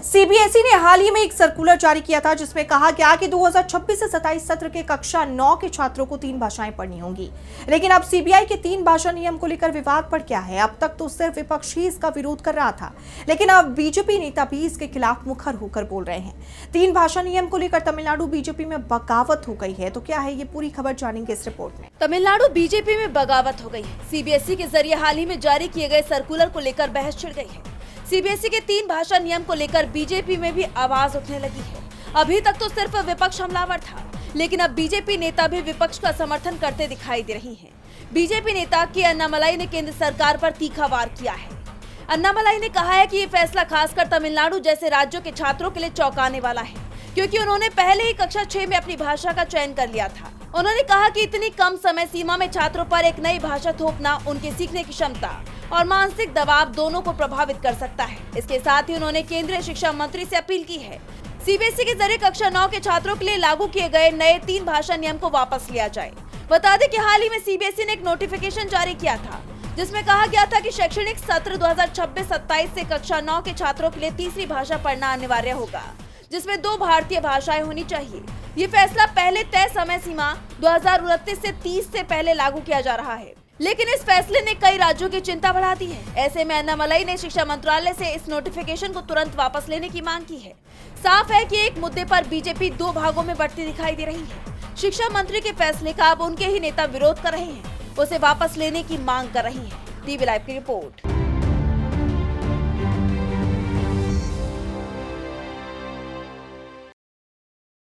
CBSE ने हाल ही में एक सर्कुलर जारी किया था जिसमें कहा गया कि 2026 से 27 सत्र के कक्षा 9 के छात्रों को 3 भाषाएं पढ़नी होंगी। लेकिन अब सीबीआई के 3 भाषा नियम को लेकर विवाद बढ़ गया है। अब तक तो सिर्फ विपक्ष ही इसका विरोध कर रहा था, लेकिन अब बीजेपी नेता भी इसके खिलाफ मुखर होकर बोल रहे हैं। 3 भाषा नियम को लेकर तमिलनाडु बीजेपी में बगावत हो गई है। तो क्या है ये पूरी खबर, जानेंगे इस रिपोर्ट में। तमिलनाडु बीजेपी में बगावत हो गई है। सीबीएसई के जरिए हाल ही में जारी किए गए सर्कुलर को लेकर बहस छिड़ गई है। सीबीएसई के 3 भाषा नियम को लेकर बीजेपी में भी आवाज उठने लगी है। अभी तक तो सिर्फ विपक्ष हमलावर था, लेकिन अब बीजेपी नेता भी विपक्ष का समर्थन करते दिखाई दे रही हैं। बीजेपी नेता के अन्नामलाई ने केंद्र सरकार पर तीखा वार किया है। अन्नामलाई ने कहा है कि ये फैसला खासकर तमिलनाडु जैसे राज्यों के छात्रों के लिए चौंकाने वाला है, क्योंकि उन्होंने पहले ही कक्षा 6 में अपनी भाषा का चयन कर लिया था। उन्होंने कहा कि इतनी कम समय सीमा में छात्रों पर एक नई भाषा थोपना उनके सीखने की क्षमता और मानसिक दबाव दोनों को प्रभावित कर सकता है। इसके साथ ही उन्होंने केंद्रीय शिक्षा मंत्री से अपील की है सीबीएसई के जरिए कक्षा 9 के छात्रों के लिए लागू किए गए नए 3 भाषा नियम को वापस लिया जाए। बता दें कि हाल ही में सीबीएसई ने एक नोटिफिकेशन जारी किया था जिसमें कहा गया था कि शैक्षणिक सत्र 2026-27 से कक्षा 9 के छात्रों के लिए तीसरी भाषा पढ़ना अनिवार्य होगा, जिसमें 2 भारतीय भाषाएं होनी चाहिए। ये फैसला पहले तय समय सीमा 2029 से 30 से पहले लागू किया जा रहा है, लेकिन इस फैसले ने कई राज्यों की चिंता बढ़ा दी है। ऐसे में अन्नामलाई ने शिक्षा मंत्रालय से इस नोटिफिकेशन को तुरंत वापस लेने की मांग की है। साफ है कि एक मुद्दे पर बीजेपी 2 भागों में बढ़ती दिखाई दे रही है। शिक्षा मंत्री के फैसले का अब उनके ही नेता विरोध कर रहे हैं, उसे वापस लेने की मांग कर रही है। टीवी लाइव की रिपोर्ट।